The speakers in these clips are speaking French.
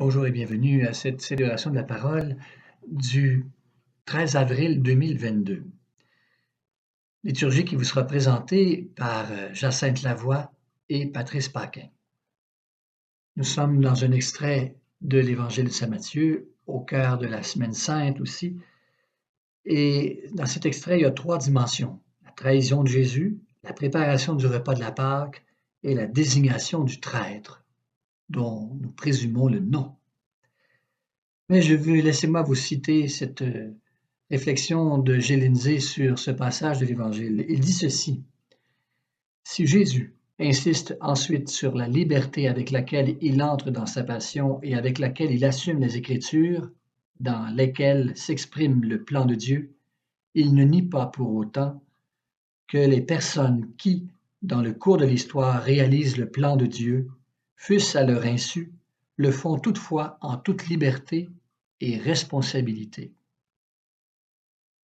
Bonjour et bienvenue à cette célébration de la parole du 13 avril 2022. Liturgie qui vous sera présentée par Jacinthe Lavoie et Patrice Paquin. Nous sommes dans un extrait de l'Évangile de Saint Matthieu, au cœur de la Semaine Sainte aussi. Et dans cet extrait, il y a 3 dimensions. La trahison de Jésus, la préparation du repas de la Pâque et la désignation du traître, dont nous présumons le nom. Mais laissez-moi vous citer cette réflexion de G. Lindsay sur ce passage de l'Évangile. Il dit ceci: si Jésus insiste ensuite sur la liberté avec laquelle il entre dans sa passion et avec laquelle il assume les Écritures, dans lesquelles s'exprime le plan de Dieu, il ne nie pas pour autant que les personnes qui, dans le cours de l'histoire, réalisent le plan de Dieu, fût-ce à leur insu, le font toutefois en toute liberté et responsabilité.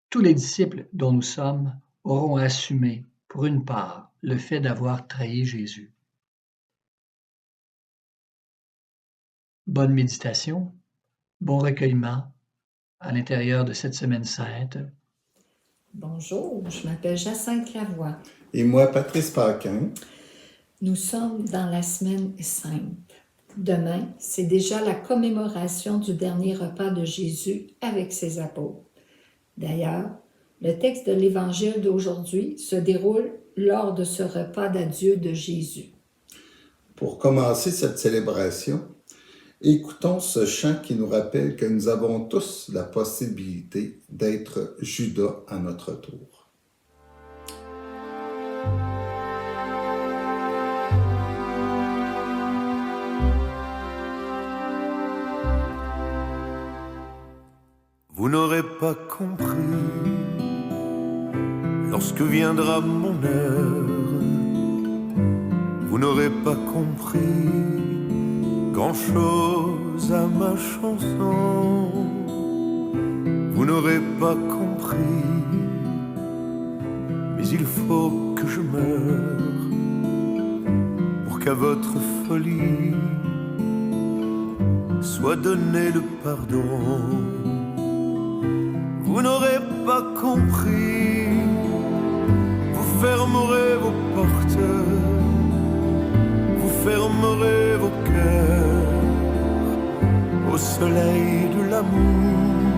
Tous les disciples dont nous sommes auront assumé, pour une part, le fait d'avoir trahi Jésus. Bonne méditation, bon recueillement à l'intérieur de cette Semaine Sainte. Bonjour, je m'appelle Jacinthe Lavoie. Et moi, Patrice Paquin. Nous sommes dans la Semaine Sainte. Demain, c'est déjà la commémoration du dernier repas de Jésus avec ses apôtres. D'ailleurs, le texte de l'Évangile d'aujourd'hui se déroule lors de ce repas d'adieu de Jésus. Pour commencer cette célébration, écoutons ce chant qui nous rappelle que nous avons tous la possibilité d'être Judas à notre tour. Vous n'aurez pas compris lorsque viendra mon heure. Vous n'aurez pas compris grand-chose à ma chanson. Vous n'aurez pas compris, mais il faut que je meure pour qu'à votre folie soit donné le pardon. Vous n'aurez pas compris, vous fermerez vos portes, vous fermerez vos cœurs au soleil de l'amour,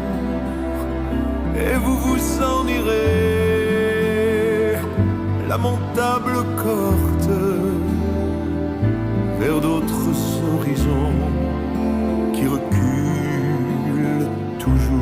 et vous vous en irez, lamentable cohorte, vers d'autres horizons qui reculent toujours.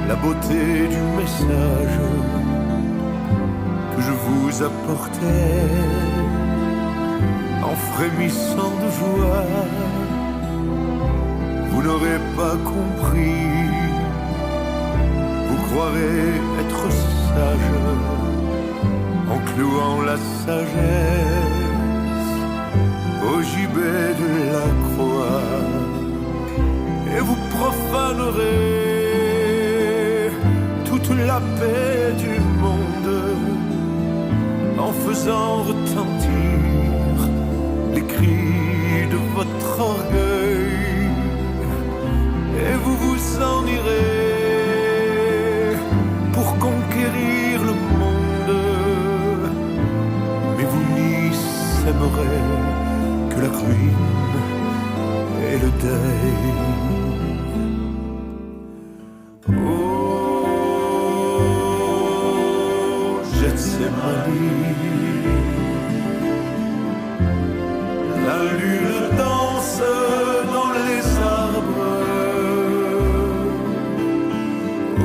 La beauté du message que je vous apportais en frémissant de joie. Vous n'aurez pas compris, vous croirez être sage en clouant la sagesse au gibet de la croix, et vous profanerez toute la paix du monde en faisant retentir les cris de votre orgueil, et vous vous en irez pour conquérir le monde, mais vous n'y sèmerez que la ruine et le deuil. La lune danse dans les arbres. Oh,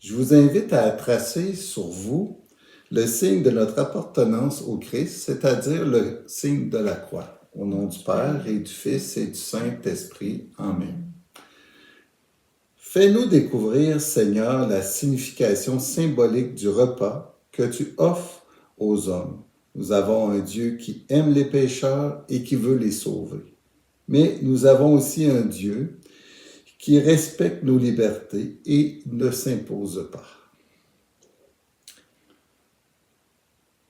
Je vous invite à tracer sur vous le signe de notre appartenance au Christ, c'est-à-dire le signe de la croix. Au nom du Père et du Fils et du Saint-Esprit. Amen. Fais-nous découvrir, Seigneur, la signification symbolique du repas que tu offres aux hommes. Nous avons un Dieu qui aime les pécheurs et qui veut les sauver. Mais nous avons aussi un Dieu qui respecte nos libertés et ne s'impose pas.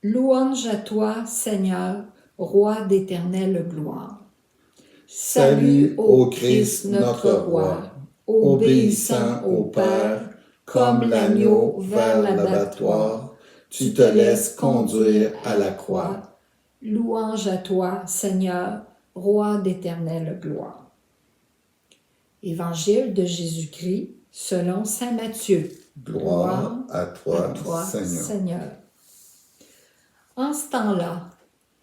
Louange à toi, Seigneur, Roi d'éternelle gloire. Salut au Christ notre Roi, obéissant au Père, comme l'agneau vers l'abattoir, tu te laisses conduire à la croix. Louange à toi, Seigneur, Roi d'éternelle gloire. Évangile de Jésus-Christ selon saint Matthieu. Gloire à toi, Seigneur. Seigneur. En ce temps-là,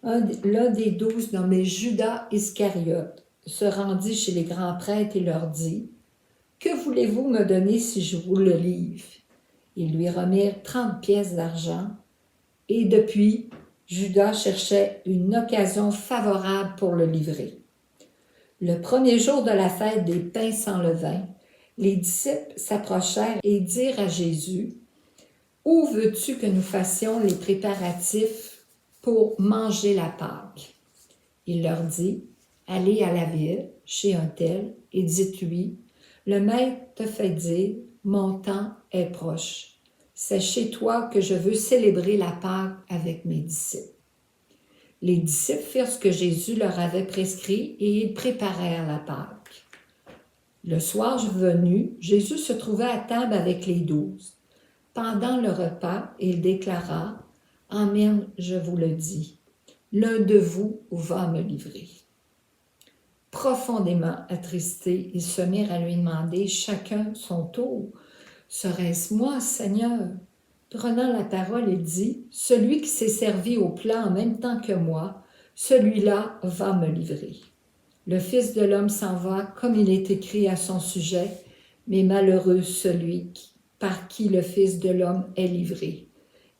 l'un des 12 nommé Judas Iscariote se rendit chez les grands prêtres et leur dit « Que voulez-vous me donner si je vous le livre ?» Ils lui remirent 30 pièces d'argent et depuis, Judas cherchait une occasion favorable pour le livrer. Le premier jour de la fête des pains sans levain, les disciples s'approchèrent et dirent à Jésus « Où veux-tu que nous fassions les préparatifs pour manger la Pâque ?» Il leur dit « Allez à la ville, chez un tel, et dites-lui « Le maître te fait dire, mon temps est proche. C'est chez toi que je veux célébrer la Pâque avec mes disciples. » Les disciples firent ce que Jésus leur avait prescrit et ils préparèrent la Pâque. Le soir venu, Jésus se trouvait à table avec les 12. Pendant le repas, il déclara « Amen, je vous le dis, l'un de vous va me livrer. » Profondément attristés, ils se mirent à lui demander chacun son tour « Serait-ce moi, Seigneur ?» Prenant la parole, il dit « Celui qui s'est servi au plat en même temps que moi, celui-là va me livrer. Le Fils de l'homme s'en va comme il est écrit à son sujet, mais malheureux celui par qui le Fils de l'homme est livré.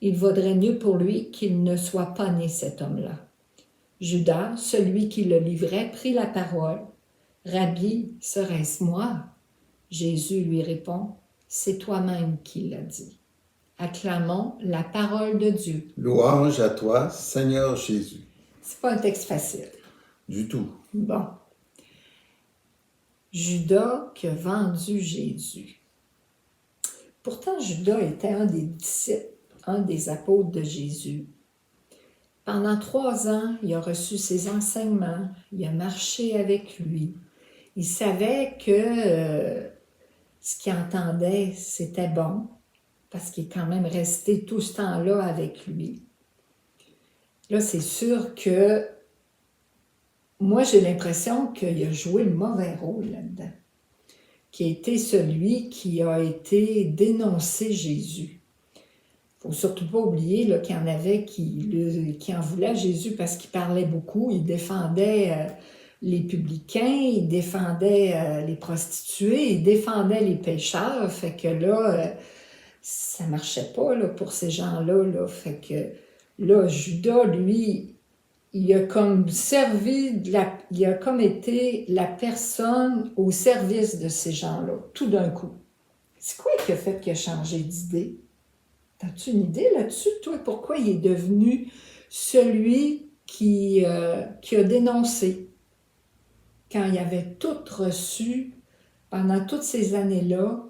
Il vaudrait mieux pour lui qu'il ne soit pas né cet homme-là. » Judas, celui qui le livrait, prit la parole. « Rabbi, serait-ce moi ?» Jésus lui répond « C'est toi-même qui l'as dit. » Acclamons la parole de Dieu. Louange à toi, Seigneur Jésus. C'est pas un texte facile. Du tout. Bon. Judas qui a vendu Jésus. Pourtant, Judas était un des disciples, un des apôtres de Jésus. Pendant 3 ans, il a reçu ses enseignements, il a marché avec lui. Il savait que ce qu'il entendait, c'était bon, parce qu'il est quand même resté tout ce temps-là avec lui. Là, c'est sûr que moi, j'ai l'impression qu'il a joué le mauvais rôle là-dedans, qui a été celui qui a été dénoncé Jésus. Il ne faut surtout pas oublier là, qu'il y en avait qui en voulaient à Jésus parce qu'il parlait beaucoup, il défendait les publicains, il défendait les prostituées, il défendait les pécheurs, fait que là, ça ne marchait pas là, pour ces gens-là, là, fait que là, Judas, lui, il a comme il a comme été la personne au service de ces gens-là, tout d'un coup. C'est quoi qui a fait qu'il a changé d'idée? As-tu une idée là-dessus, toi? Pourquoi il est devenu celui qui a dénoncé quand il avait tout reçu pendant toutes ces années-là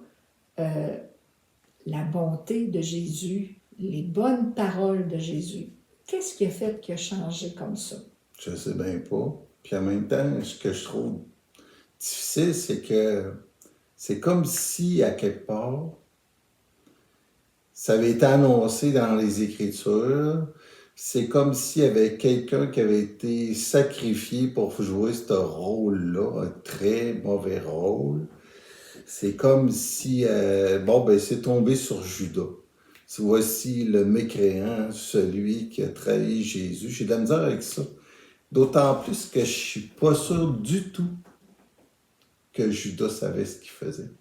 la bonté de Jésus, les bonnes paroles de Jésus? Qu'est-ce qui a fait qu'il a changé comme ça? Je sais bien pas. Puis en même temps, ce que je trouve difficile, c'est que c'est comme si, à quelque part, ça avait été annoncé dans les Écritures. C'est comme s'il y avait quelqu'un qui avait été sacrifié pour jouer ce rôle-là, un très mauvais rôle. C'est comme si, c'est tombé sur Judas. Voici le mécréant, celui qui a trahi Jésus. J'ai de la misère avec ça. D'autant plus que je ne suis pas sûr du tout que Judas savait ce qu'il faisait.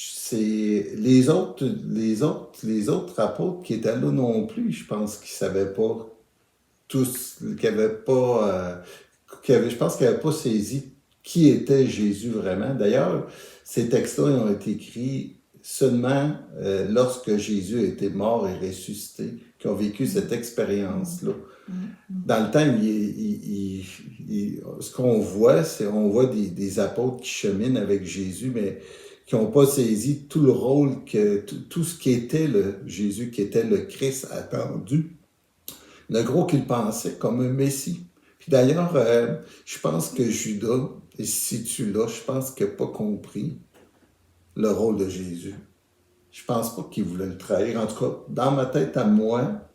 c'est les autres apôtres qui étaient là non plus, je pense qu'ils savaient pas tous, je pense qu'ils n'avaient pas saisi qui était Jésus vraiment. D'ailleurs, ces textes-là ont été écrits seulement lorsque Jésus a été mort et ressuscité, qui ont vécu cette expérience-là. Dans le temps, ce qu'on voit, c'est on voit des apôtres qui cheminent avec Jésus, mais qui n'ont pas saisi tout le rôle, tout ce qui était le Jésus, qui était le Christ attendu, le gros qu'il pensait comme un Messie. Puis d'ailleurs, je pense que Judas, et si tu l'as, je pense qu'il n'a pas compris le rôle de Jésus. Je pense pas qu'il voulait le trahir. En tout cas, dans ma tête à moi,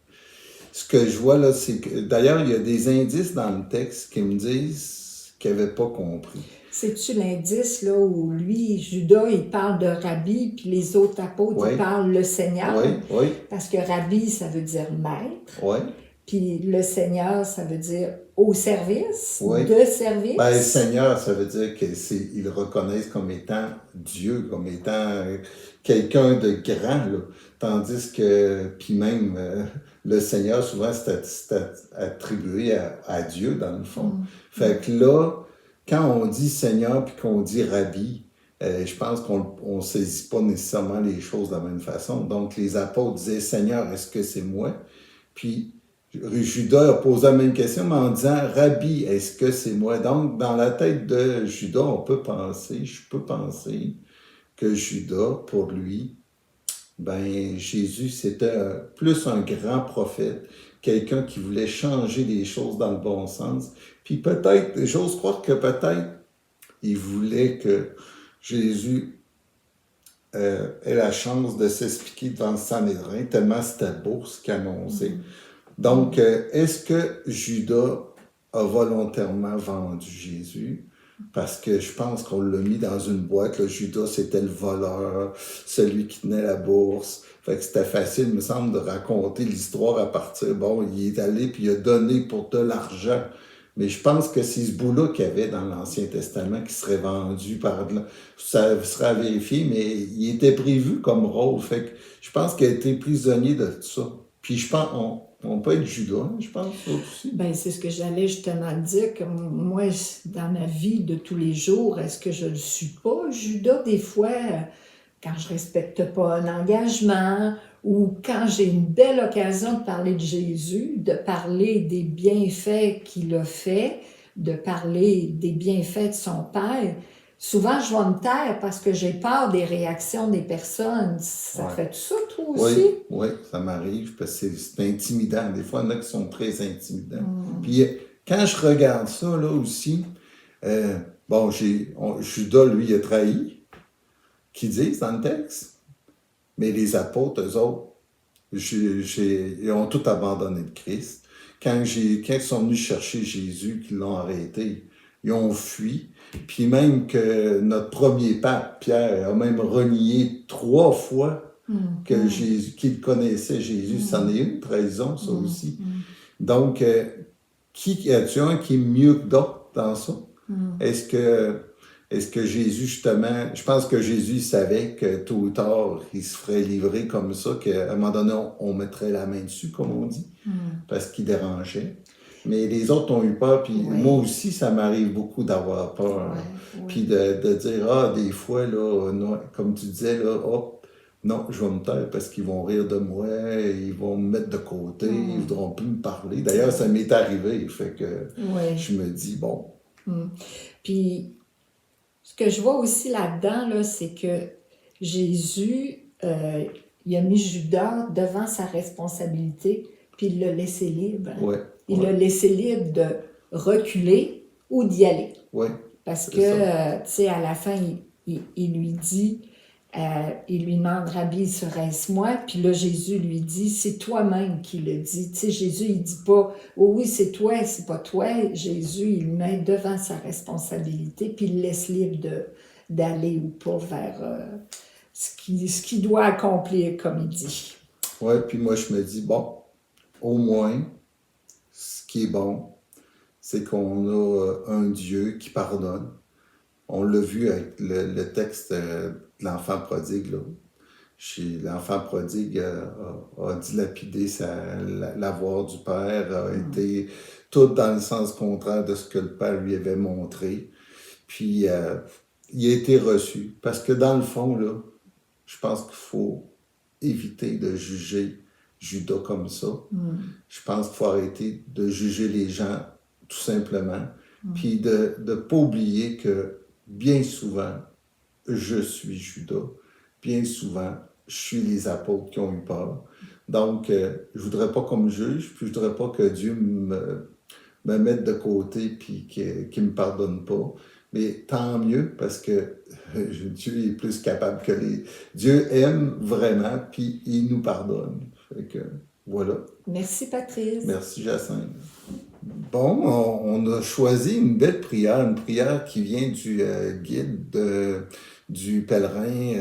ce que je vois là, c'est que, d'ailleurs, il y a des indices dans le texte qui me disent qu'il n'avait pas compris. C'est-tu l'indice là où lui, Judas, il parle de Rabbi, puis les autres apôtres, Oui. ils parlent le Seigneur? Oui. Parce que Rabbi, ça veut dire maître. Oui. Puis le Seigneur, ça veut dire au service, Oui. de service. Ben, Seigneur, ça veut dire qu'ils le reconnaissent comme étant Dieu, comme étant quelqu'un de grand, là. Tandis que, puis même, le Seigneur, souvent, c'est attribué à Dieu, dans le fond. Fait que là, quand on dit Seigneur puis qu'on dit Rabbi, je pense qu'on ne saisit pas nécessairement les choses de la même façon. Donc, les apôtres disaient Seigneur, est-ce que c'est moi? Puis, Judas a posé la même question, mais en disant Rabbi, est-ce que c'est moi? Donc, dans la tête de Judas, je peux penser que Judas, pour lui, ben, Jésus, c'était plus un grand prophète, quelqu'un qui voulait changer les choses dans le bon sens. Puis peut-être, j'ose croire que peut-être, il voulait que Jésus ait la chance de s'expliquer devant le Sanhédrin, tellement c'était beau ce qu'il annonçait. Donc, est-ce que Judas a volontairement vendu Jésus? Parce que je pense qu'on l'a mis dans une boîte. Là, Judas, c'était le voleur, celui qui tenait la bourse. Fait que c'était facile, me semble, de raconter l'histoire à partir. Bon, il est allé puis il a donné pour de l'argent. Mais je pense que c'est ce bout-là qu'il y avait dans l'Ancien Testament qui serait vendu par là. Ça sera à vérifier, mais il était prévu comme rôle. Fait que je pense qu'il a été prisonnier de tout ça. Puis je pense, on peut être Judas, je pense, aussi. Ben, c'est ce que j'allais justement dire, que moi, dans ma vie de tous les jours, est-ce que je ne le suis pas, Judas, des fois, quand je respecte pas un engagement, ou quand j'ai une belle occasion de parler de Jésus, de parler des bienfaits qu'il a fait, de parler des bienfaits de son Père, souvent je vais me taire parce que j'ai peur des réactions des personnes. Ça fait tout ça, toi aussi? Oui, ça m'arrive, parce que c'est intimidant. Des fois, il y en a qui sont très intimidants. Puis quand je regarde ça, là aussi, bon, Judas, lui, il a trahi, qu'ils disent dans le texte. Mais les apôtres, eux autres, ils ont tout abandonné de Christ. Quand ils sont venus chercher Jésus, qu'ils l'ont arrêté, ils ont fui. Puis même que notre premier pape, Pierre, a même renié 3 fois que Jésus, qu'il connaissait Jésus. C'en est une trahison, ça aussi. Donc, as-tu un qui est mieux que d'autres dans ça? Est-ce que Jésus, justement, je pense que Jésus savait que tôt ou tard, il se ferait livrer comme ça, qu'à un moment donné, on mettrait la main dessus, comme on dit, parce qu'il dérangeait. Mais les autres ont eu peur, puis moi aussi, ça m'arrive beaucoup d'avoir peur. Puis de dire, des fois, là, non, comme tu disais, là, non, je vais me taire parce qu'ils vont rire de moi, ils vont me mettre de côté, ils ne voudront plus me parler. D'ailleurs, ça m'est arrivé, fait que je me dis, bon. Puis, ce que je vois aussi là-dedans, là, c'est que Jésus, il a mis Judas devant sa responsabilité, puis il l'a laissé libre. Il l'a laissé libre de reculer ou d'y aller. Parce que, tu sais, à la fin, il lui dit, il lui demande, Rabbi, serait-ce moi? Puis là, Jésus lui dit, c'est toi-même qui le dis. Tu sais, Jésus, il dit pas, oh oui, c'est toi, c'est pas toi. Jésus, il le met devant sa responsabilité, puis il le laisse libre d'aller ou pas vers ce qu'il doit accomplir, comme il dit. Oui, puis moi, je me dis, bon, au moins, ce qui est bon, c'est qu'on a un Dieu qui pardonne. On l'a vu avec le texte de l'enfant prodigue, là. L'enfant prodigue a dilapidé l'avoir du père, a été tout dans le sens contraire de ce que le père lui avait montré. Puis, il a été reçu. Parce que dans le fond, là, je pense qu'il faut éviter de juger Judas comme ça. Je pense qu'il faut arrêter de juger les gens tout simplement. Puis de ne pas oublier que bien souvent, je suis Judas. Bien souvent, je suis les apôtres qui ont eu peur. Donc, je voudrais pas qu'on me juge, puis je voudrais pas que Dieu me mette de côté puis qu'il me pardonne pas. Mais tant mieux, parce que Dieu est plus capable que Dieu aime vraiment, puis il nous pardonne. Fait que, voilà. Merci, Patrice. Merci, Jacinthe. Bon, on a choisi une belle prière, une prière qui vient du guide du pèlerin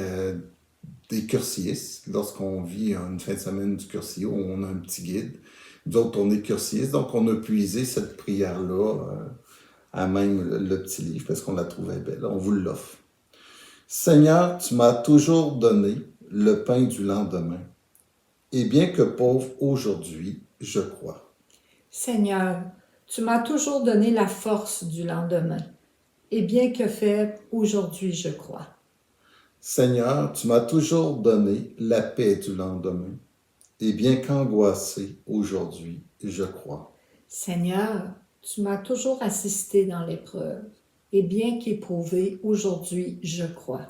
des Cursiistes. Lorsqu'on vit une fin de semaine du Cursier, on a un petit guide. Nous autres, on est Cursiistes, donc on a puisé cette prière-là à même le petit livre parce qu'on la trouvait belle. On vous l'offre. Seigneur, tu m'as toujours donné le pain du lendemain. Et bien que pauvre aujourd'hui, je crois. Seigneur, tu m'as toujours donné la force du lendemain. Et bien que faible, aujourd'hui, je crois. Seigneur, tu m'as toujours donné la paix du lendemain. Et bien qu'angoissé, aujourd'hui, je crois. Seigneur, tu m'as toujours assisté dans l'épreuve. Et bien qu'éprouvé, aujourd'hui, je crois.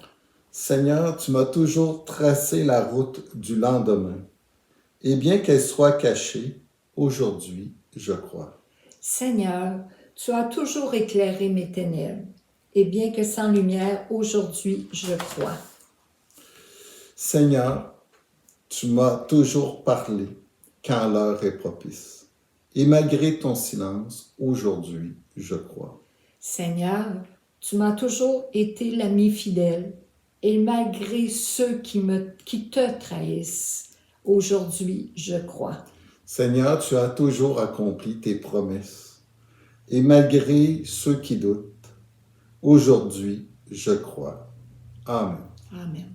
Seigneur, tu m'as toujours tracé la route du lendemain. Et bien qu'elle soit cachée, aujourd'hui, je crois. Seigneur, tu as toujours éclairé mes ténèbres. Et bien que sans lumière, aujourd'hui, je crois. Seigneur, tu m'as toujours parlé quand l'heure est propice. Et malgré ton silence, aujourd'hui, je crois. Seigneur, tu m'as toujours été l'ami fidèle. Et malgré ceux qui te trahissent, aujourd'hui, je crois. Seigneur, tu as toujours accompli tes promesses. Et malgré ceux qui doutent, aujourd'hui, je crois. Amen. Amen.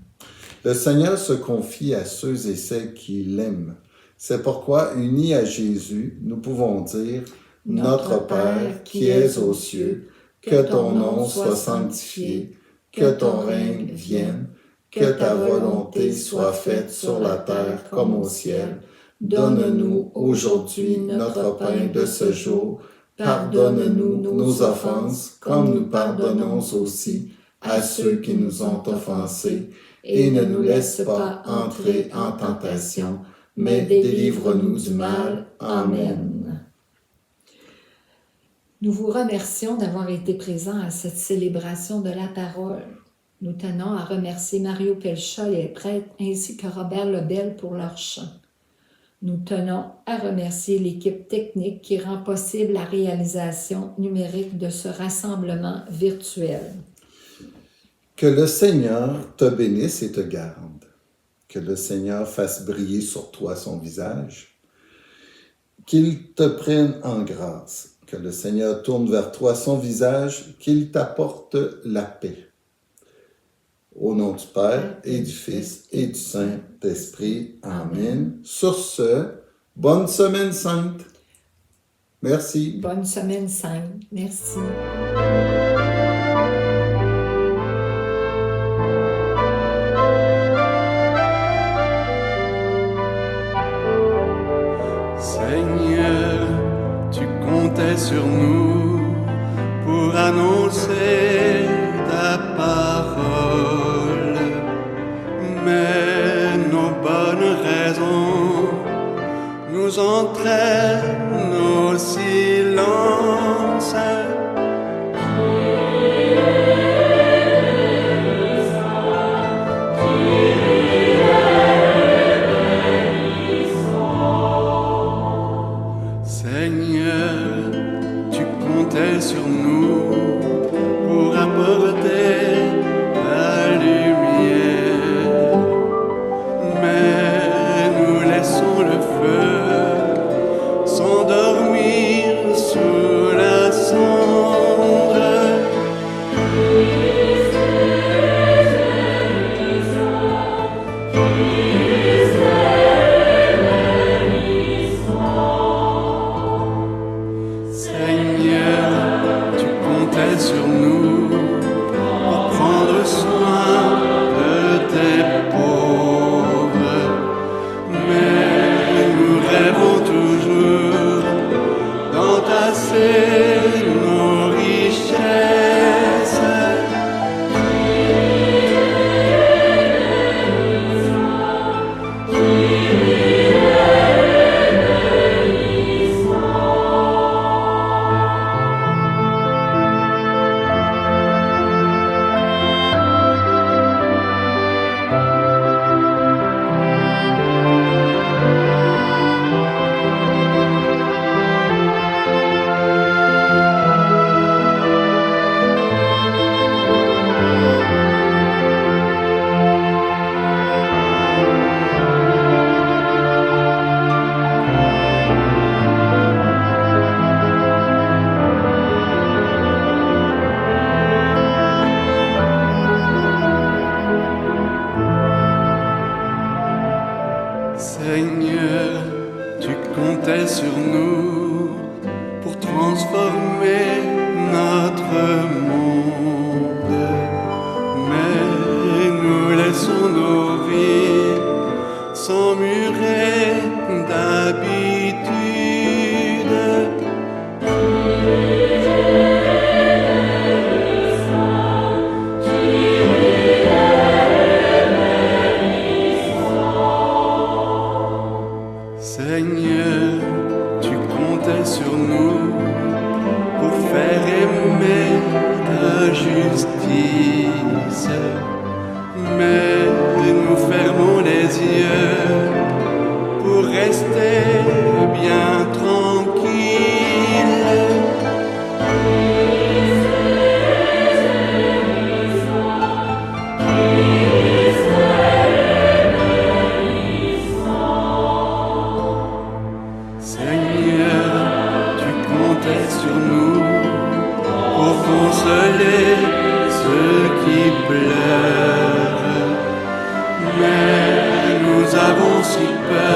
Le Seigneur se confie à ceux et celles qui l'aiment. C'est pourquoi, unis à Jésus, nous pouvons dire « Notre Père qui es aux cieux, que ton nom soit sanctifié, que ton règne vienne, que ta volonté soit faite sur la terre comme au ciel. Donne-nous aujourd'hui notre pain de ce jour. Pardonne-nous nos offenses, comme nous pardonnons aussi à ceux qui nous ont offensés. Et ne nous laisse pas entrer en tentation, mais délivre-nous du mal. Amen. Nous vous remercions d'avoir été présents à cette célébration de la parole. Nous tenons à remercier Mario Pelcha, les prêtres, ainsi que Robert Lebel pour leur chant. Nous tenons à remercier l'équipe technique qui rend possible la réalisation numérique de ce rassemblement virtuel. Que le Seigneur te bénisse et te garde. Que le Seigneur fasse briller sur toi son visage. Qu'il te prenne en grâce. Que le Seigneur tourne vers toi son visage, qu'il t'apporte la paix. Au nom du Père et du Fils et du Saint-Esprit. Amen. Sur ce, bonne semaine sainte. Merci. Bonne semaine sainte. Merci. Seigneur, tu comptais sur nous pour annoncer ta parole, mais nos bonnes raisons nous entraînent au silence. Seigneur, tu comptais sur nous pour apporter ta lumière, mais nous laissons le feu sans sur nous pour transformer notre monde. Mais nous laissons nos vies s'emmurer d'habitude. Seigneur, tu comptais sur nous pour faire aimer ta justice. Mais nous fermons les yeux pour rester bien tranquilles. Seigneur, tu comptais sur nous pour consoler ceux qui pleurent. Mais nous avons si peur